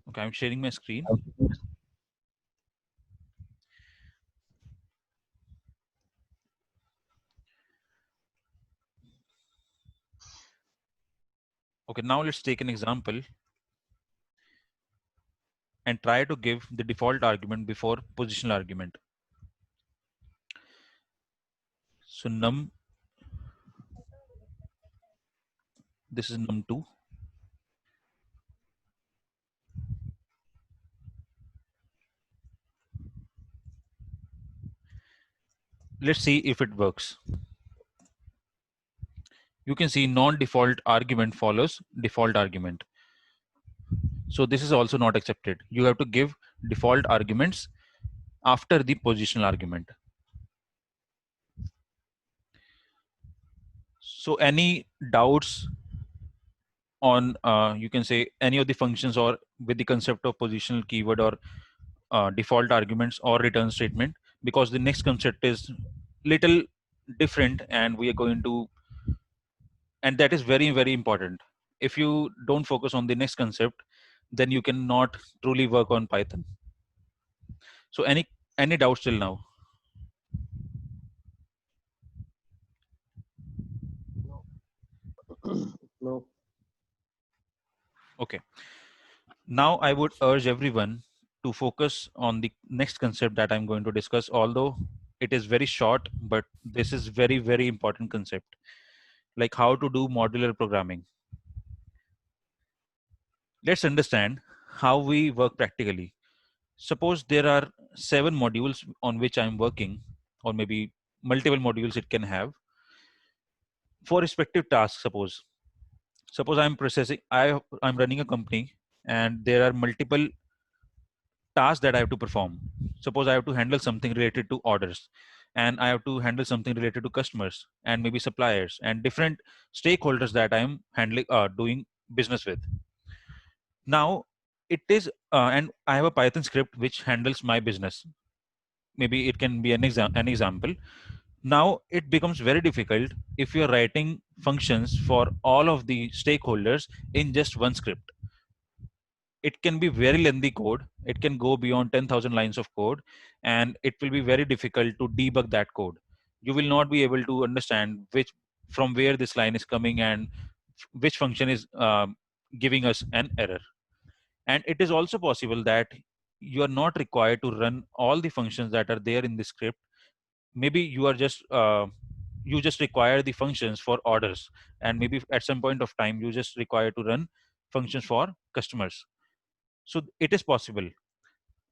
Okay, I'm sharing my screen. Okay, now let's take an example and try to give the default argument before positional argument. So this is num2. Let's see if it works. You can see non-default argument follows default argument. So this is also not accepted. You have to give default arguments after the positional argument. So any doubts on you can say any of the functions or with the concept of positional keyword or default arguments or return statement, because the next concept is little different and we are going to, and that is very, very important. If you don't focus on the next concept, then you cannot truly work on Python. So any doubts till now? No. Okay. Now I would urge everyone to focus on the next concept that I'm going to discuss, although it is very short, but this is very, very important concept, like how to do modular programming. Let's understand how we work practically. Suppose there are 7 modules on which I'm working, or maybe multiple modules it can have for respective tasks. Suppose I'm running a company and there are multiple tasks that I have to perform. Suppose I have to handle something related to orders, and I have to handle something related to customers and maybe suppliers and different stakeholders that I'm handling, doing business with. Now it is, and I have a Python script which handles my business. Maybe it can be an example. Now it becomes very difficult if you're writing functions for all of the stakeholders in just one script. It can be very lengthy code. It can go beyond 10,000 lines of code, and it will be very difficult to debug that code. You will not be able to understand which from where this line is coming and which function is giving us an error. And it is also possible that you are not required to run all the functions that are there in the script. Maybe you are just you just require the functions for orders, and maybe at some point of time you just require to run functions for customers. So it is possible.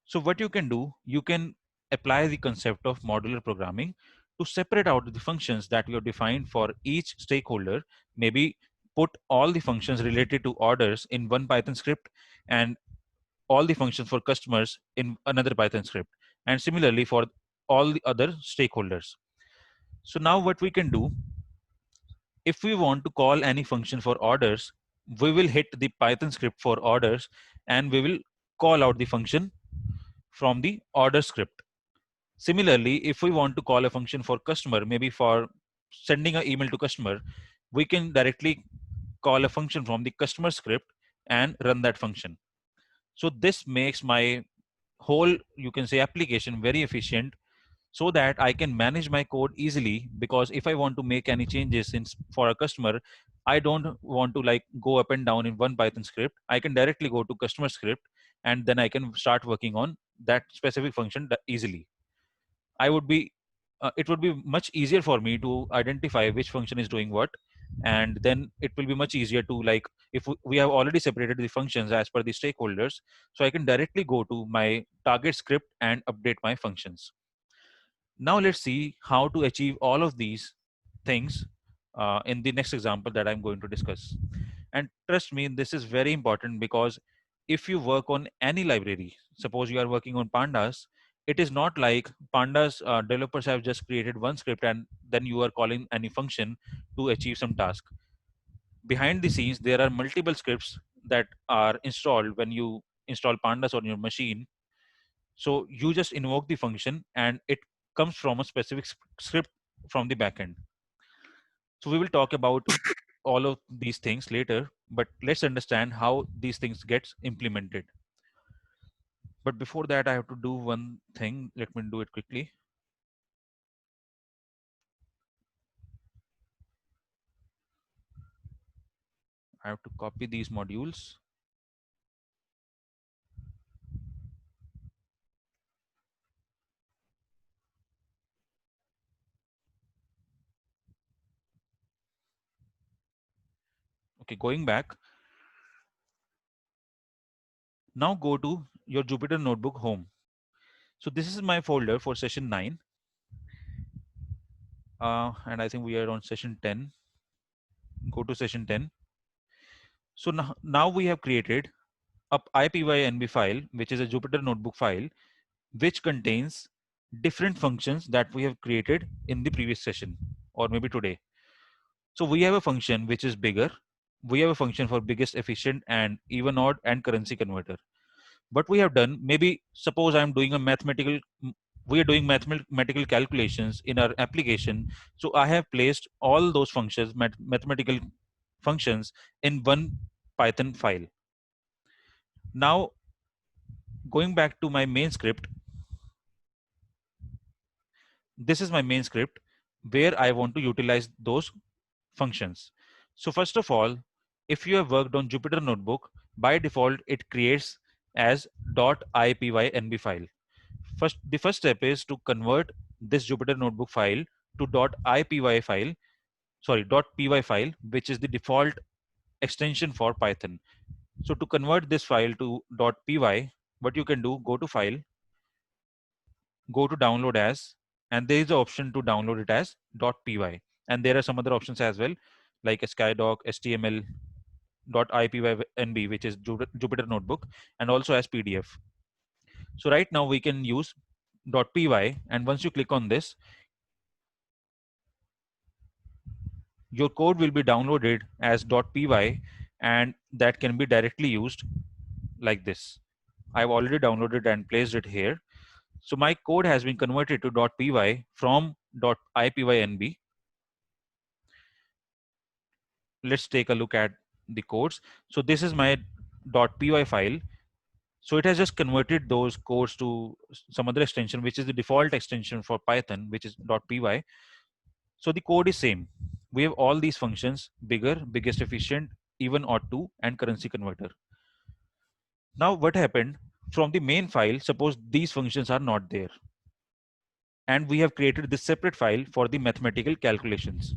So what you can do, you can apply the concept of modular programming to separate out the functions that you have defined for each stakeholder. Maybe put all the functions related to orders in one Python script, and all the functions for customers in another Python script, and similarly for all the other stakeholders. So now what we can do, if we want to call any function for orders, we will hit the Python script for orders and we will call out the function from the order script. Similarly, if we want to call a function for customer, maybe for sending an email to customer, we can directly call a function from the customer script and run that function. So this makes my whole, you can say, application very efficient, so that I can manage my code easily. Because if I want to make any changes for a customer, I don't want to like go up and down in one Python script. I can directly go to customer script, and then I can start working on that specific function easily. I would be, it would be much easier for me to identify which function is doing what, and then it will be much easier to like, if we have already separated the functions as per the stakeholders, so I can directly go to my target script and update my functions. Now let's see how to achieve all of these things in the next example that I'm going to discuss. And trust me, this is very important, because if you work on any library, suppose you are working on pandas, it is not like pandas developers have just created one script and then you are calling any function to achieve some task. Behind the scenes, there are multiple scripts that are installed when you install pandas on your machine. So you just invoke the function and it comes from a specific script from the backend. So we will talk about all of these things later, but let's understand how these things gets implemented. But before that, I have to do one thing. Let me do it quickly. I have to copy these modules. Okay, going back. Now go to your Jupyter Notebook home. So this is my folder for session 9. And I think we are on session 10. Go to session 10. So now we have created a IPYNB file, which is a Jupyter Notebook file, which contains different functions that we have created in the previous session or maybe today. So we have a function which is bigger. We have a function for biggest, efficient, and even, odd, and currency converter. What we have done, maybe suppose I'm doing a we are doing mathematical calculations in our application. So I have placed all those functions, mathematical functions, in one Python file. Now, going back to my main script, this is my main script where I want to utilize those functions. So first of all, if you have worked on Jupyter Notebook, by default, it creates as .ipynb file. The first step is to convert this Jupyter Notebook file to .ipy file, .py file, which is the default extension for Python. So to convert this file to .py, what you can do, go to File, go to Download As, and there is the option to download it as .py. And there are some other options as well, like SkyDoc, HTML, .ipynb, which is Jupyter Notebook, and also as PDF. So right now we can use .py, and once you click on this, your code will be downloaded as .py, and that can be directly used like this. I've already downloaded and placed it here. So my code has been converted to .py from .ipynb. Let's take a look at the codes. So this is my .py file. So it has just converted those codes to some other extension, which is the default extension for Python, which is .py. So the code is same. We have all these functions: bigger, biggest, efficient, even, odd to, and currency converter. Now what happened from the main file, suppose these functions are not there. And we have created this separate file for the mathematical calculations.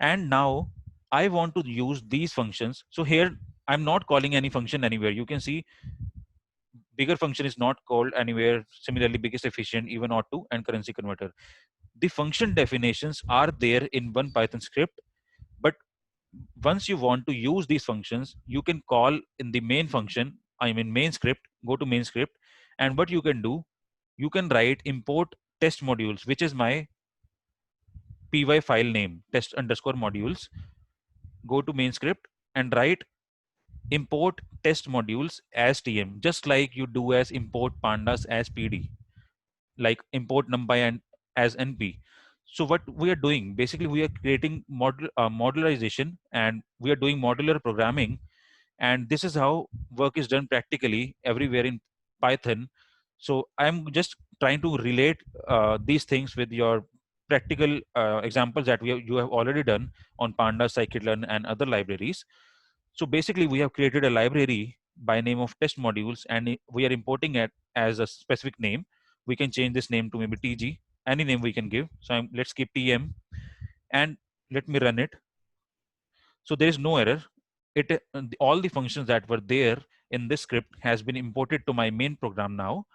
And now I want to use these functions. So here I'm not calling any function anywhere. You can see bigger function is not called anywhere. Similarly, biggest, efficient, even, odd to, and currency converter. The function definitions are there in one Python script, but once you want to use these functions, you can call in the main function, I mean main script, go to main script, and what you can do, you can write import test modules, which is my py file name, test underscore modules. Go to main script and write import test modules as tm, just like you do as import pandas as pd, like import numpy and as np. So what we are doing, basically we are creating modularization, and we are doing modular programming, and this is how work is done practically everywhere in Python. So I'm just trying to relate these things with your practical examples that you have already done on pandas, scikit-learn, and other libraries. So basically we have created a library by name of test modules, and we are importing it as a specific name. We can change this name to maybe tg, any name we can give. So let's keep tm, and let me run it. So there is no error. All the functions that were there in this script has been imported to my main program now.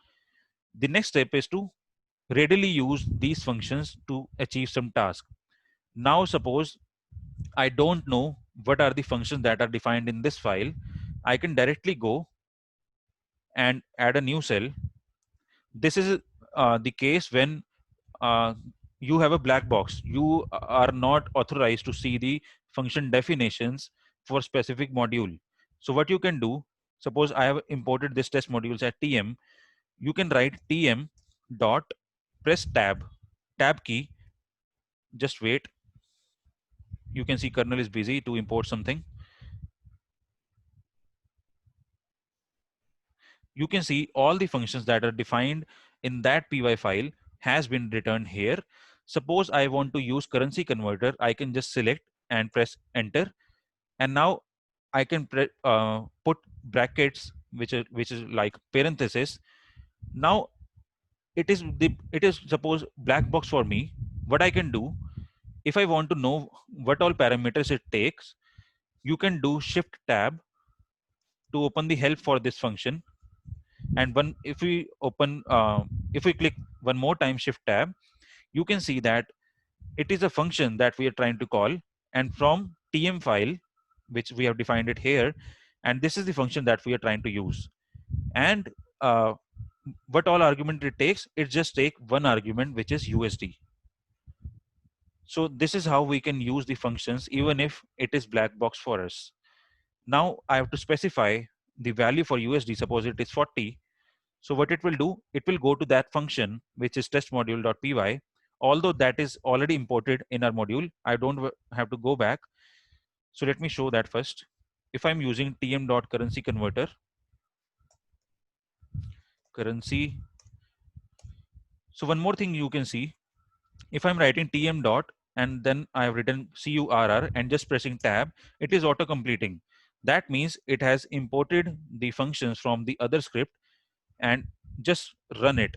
The next step is to readily use these functions to achieve some task. Now suppose I don't know what are the functions that are defined in this file. I can directly go and add a new cell. This is the case when you have a black box. You are not authorized to see the function definitions for specific module. So what you can do, suppose I have imported this test modules at tm, you can write tm dot, press tab key. Just wait. You can see kernel is busy to import something. You can see all the functions that are defined in that py file has been returned here. Suppose I want to use currency converter, I can just select and press enter, and now I can put brackets, which is like parenthesis. Now it is suppose black box for me. What I can do, if I want to know what all parameters it takes, you can do shift tab to open the help for this function. And one if we open if we click one more time shift tab, you can see that it is a function that we are trying to call, and from tm file, which we have defined it here, and this is the function that we are trying to use. And what all argument it takes, it just take one argument, which is usd. So this is how we can use the functions even if it is black box for us. Now I have to specify the value for usd. Suppose it is 40. So what it will do, it will go to that function, which is test module.py. Although that is already imported in our module, I don't have to go back. So let me show that first. If I'm using tm.currency converter, currency. So one more thing you can see, if I'm writing tm dot and then I have written curr and just pressing tab, it is auto completing. That means it has imported the functions from the other script and just run it.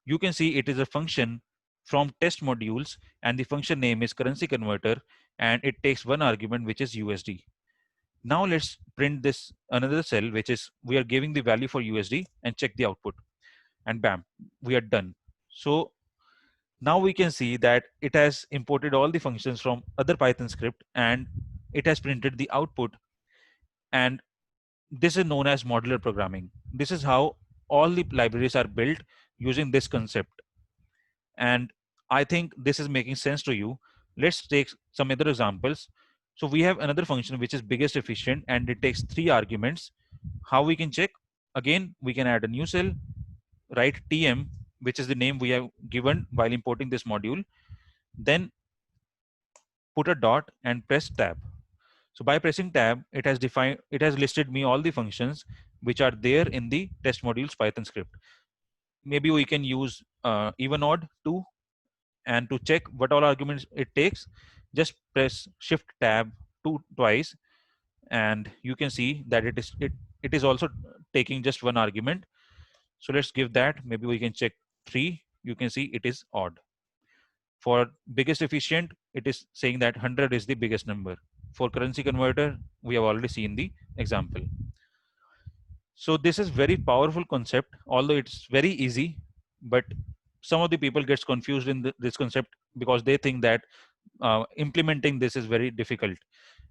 You can see it is a function from test modules, and the function name is currency converter, and it takes one argument, which is USD. Now let's print this another cell, which is we are giving the value for USD, and check the output, and bam, we are done. So now we can see that it has imported all the functions from other Python script, and it has printed the output. And this is known as modular programming. This is how all the libraries are built using this concept. And I think this is making sense to you. Let's take some other examples. So we have another function which is biggest efficient, and it takes 3 arguments. How we can check? Again, we can add a new cell, write tm, which is the name we have given while importing this module, then put a dot and press tab. So by pressing tab, it has listed me all the functions which are there in the test modules Python script. Maybe we can use even odd too. And to check what all arguments it takes, just press shift tab twice, and you can see that it is also taking just one argument. So let's give that, maybe we can check 3. You can see it is odd. For biggest efficient, it is saying that 100 is the biggest number. For currency converter, we have already seen the example. So this is very powerful concept, although it's very easy, but some of the people gets confused in this concept because they think that implementing this is very difficult.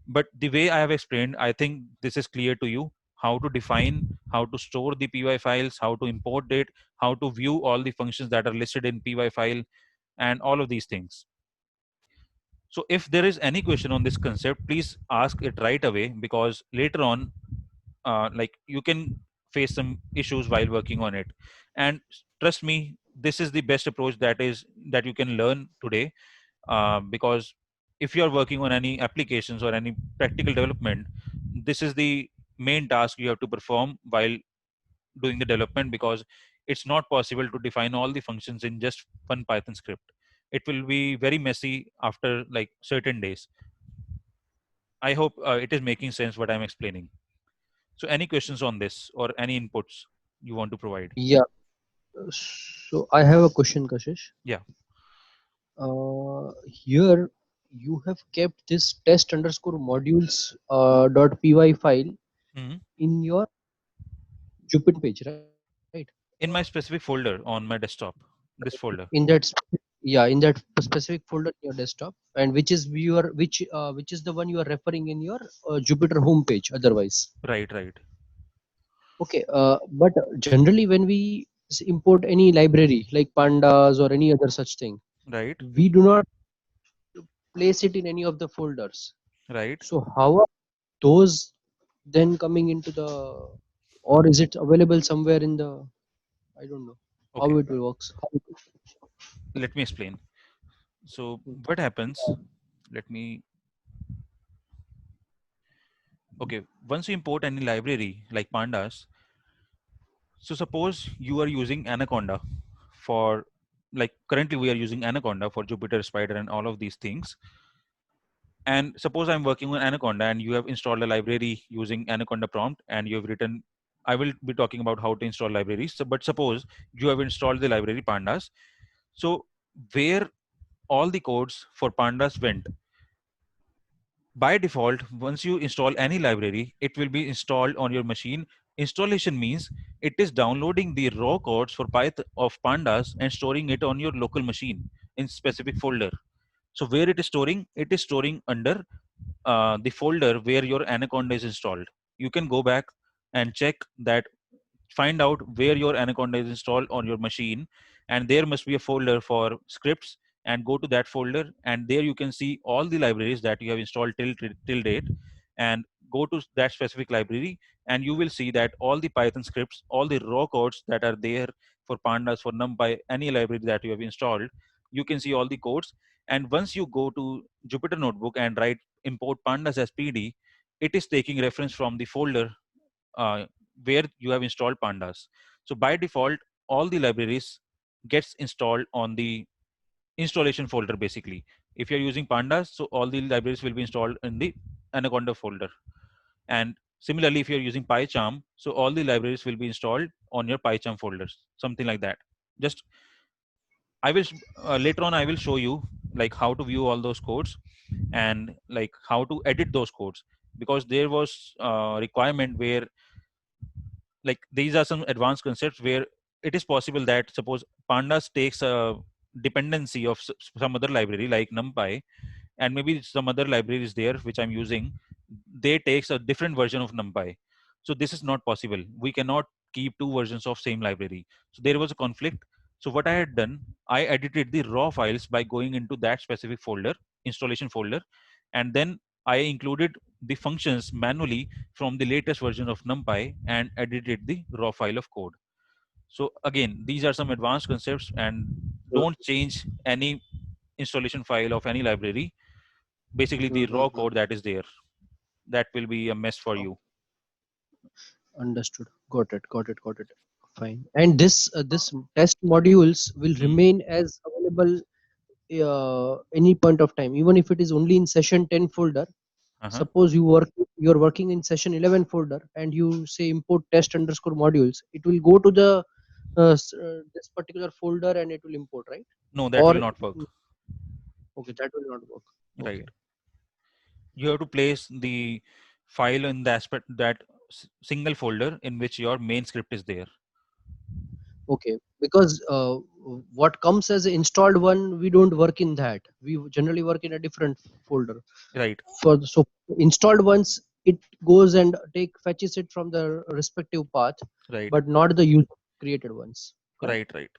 But the way I have explained, I think this is clear to you, how to define, how to store the py files, how to import it, how to view all the functions that are listed in py file, and all of these things. So if there is any question on this concept, please ask it right away, because later on, like you can face some issues while working on it. And trust me, this is the best approach that you can learn today, because if you are working on any applications or any practical development, this is the main task you have to perform while doing the development, because it's not possible to define all the functions in just one Python script. It will be very messy after like certain days. I hope it is making sense what I'm explaining. So any questions on this or any inputs you want to provide? Yeah. So I have a question, Kashish. Yeah. Here you have kept this test underscore modules .py file Mhm. in your Jupyter page, right? In my specific folder on my desktop, this folder. In that yeah, in that specific folder in your desktop, and which is the one you are referring in your Jupyter homepage. Otherwise, Right, right, okay. But generally, when we import any library like pandas or any other such thing, right, we do not place it in any of the folders. right. So how are those then coming into the, or is it available somewhere in the, I don't know how Okay, it will works. let me explain. So what happens? Let me. Okay, once you import any library like pandas, so suppose you are using Anaconda for, like currently we are using Anaconda for Jupyter, Spider, and all of these things. And suppose I'm working on Anaconda and you have installed a library using Anaconda prompt and you have written, I will be talking about how to install libraries. So, but suppose you have installed the library pandas. So where all the codes for pandas went, by default, once you install any library, it will be installed on your machine. Installation means it is downloading the raw codes for Python of pandas and storing it on your local machine in specific folder. So where it is storing? It is storing under the folder where your Anaconda is installed. You can go back and check that, find out where your Anaconda is installed on your machine, and there must be a folder for scripts, and go to that folder, and there you can see all the libraries that you have installed till date, and go to that specific library, and you will see that all the Python scripts, all the raw codes that are there for pandas, for NumPy, any library that you have installed, you can see all the codes. And once you go to Jupyter Notebook and write import pandas as PD, it is taking reference from the folder uh, where you have installed pandas. So by default, all the libraries gets installed on the installation folder basically. If you're using pandas, so all the libraries will be installed in the Anaconda folder. And similarly, if you're using PyCharm, so all the libraries will be installed on your PyCharm folders, something like that. Just I will later on I will show you like how to view all those codes and like how to edit those codes, because there was a requirement where, like these are some advanced concepts where it is possible that suppose pandas takes a dependency of some other library like NumPy, and maybe some other library is there which I'm using, they takes a different version of NumPy. So this is not possible. We cannot keep two versions of same library. So there was a conflict. So what I had done, I edited the raw files by going into that specific folder, installation folder, and then I included the functions manually from the latest version of NumPy and edited the raw file of code. So again, these are some advanced concepts, and don't change any installation file of any library. Basically, the raw Mm-hmm. code that is there, that will be a mess for Oh, you. understood. Got it. Got it. Got it. Fine. And this test modules will Hmm. remain as available any point of time, even if it is only in session 10 folder. Uh-huh. Suppose you're working in session 11 folder and you say import test underscore modules, it will go to the this particular folder and it will import, right? No, that Or will not work. okay, that will not work. Right. Okay. You have to place the file in the aspect that single folder in which your main script is there. Okay, because what comes as an installed one, we don't work in that. We generally work in a different folder. Right. For the, so installed ones, it goes and fetches it from the respective path, Right. but not the user created ones. Correct? Right. Right.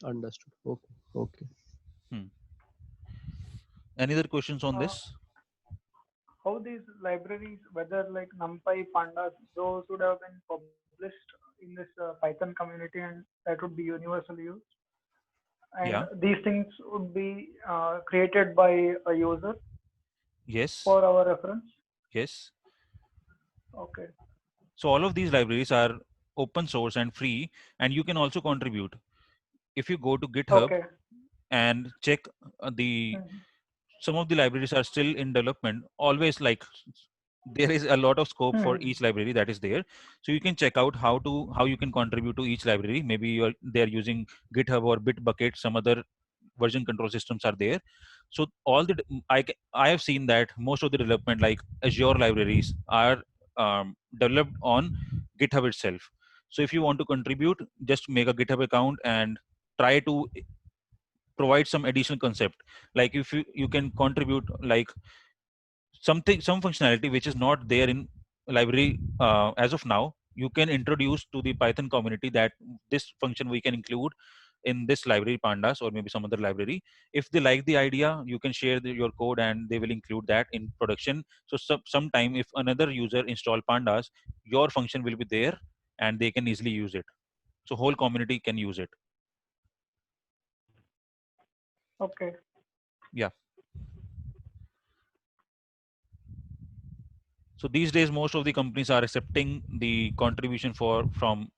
Understood. Okay. Okay. Hmm. Any other questions on Uh, this? how these libraries, whether like NumPy, Pandas, those would have been published in this Python community and that would be universally used. And Yeah. these things would be created by a user Yes. for our reference. Yes. Okay. So all of these libraries are open source and free, and you can also contribute. If you go to GitHub Okay. and check the Mhm. some of the libraries are still in development. Always like there is a lot of scope for Mhm. each library that is there, so you can check out how you can contribute to each library. Maybe they're using GitHub or Bitbucket, some other version control systems are there. So all the I have seen that most of the development like Azure libraries are developed on GitHub itself. So if you want to contribute, just make a GitHub account and try to provide some additional concept. Like if you can contribute like some functionality which is not there in library as of now, you can introduce to the Python community that this function we can include, in this library pandas or maybe some other library. If they like the idea, you can share your code and they will include that in production. So sometime if another user install pandas, your function will be there and they can easily use it. So whole community can use it. Okay. Yeah. So these days most of the companies are accepting the contribution from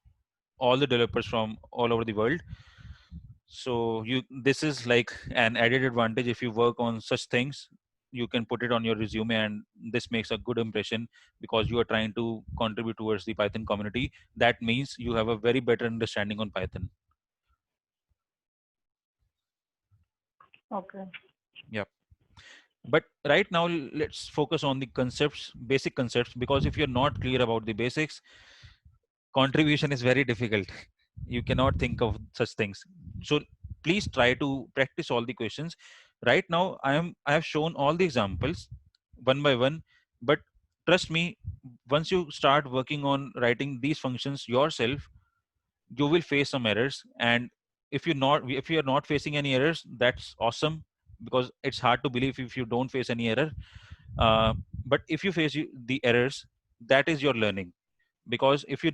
all the developers from all over the world. So this is like an added advantage. If you work on such things, you can put it on your resume, and this makes a good impression because you are trying to contribute towards the Python community. That means you have a very better understanding on Python. Okay. Yeah. But right now let's focus on the concepts, basic concepts, because if you're not clear about the basics, contribution is very difficult. You cannot think of such things. So please try to practice all the questions. Right now I have shown all the examples one by one, but trust me, once you start working on writing these functions yourself, you will face some errors. And if you are not facing any errors, that's awesome, because it's hard to believe if you don't face any error. But if you face the errors, that is your learning. Because if you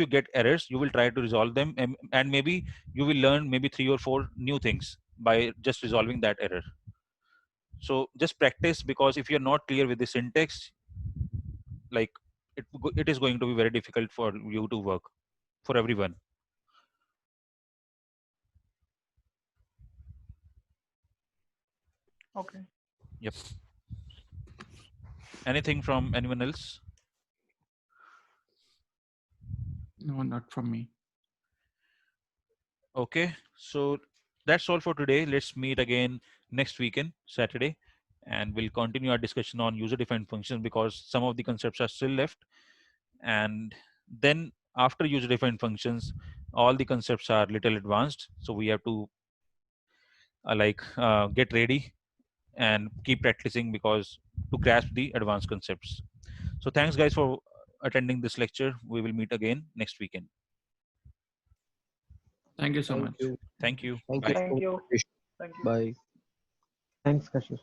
get errors, you will try to resolve them, and maybe you will learn maybe 3 or 4 new things by just resolving that error. So just practice, because if you're not clear with the syntax, like it is going to be very difficult for you to work, for everyone. Okay. Yep. Anything from anyone else? No, not from me. Okay, so that's all for today. Let's meet again next weekend, Saturday, and we'll continue our discussion on user-defined functions, because some of the concepts are still left. And then after user-defined functions, all the concepts are little advanced, so we have to get ready and keep practicing, because to grasp the advanced concepts. So thanks guys for attending this lecture. We will meet again next weekend. Thank you so Thank much. you. Thank you. Thank Bye. you so Thank much, you. Krish. Thank you. Bye. Thanks, Kashish.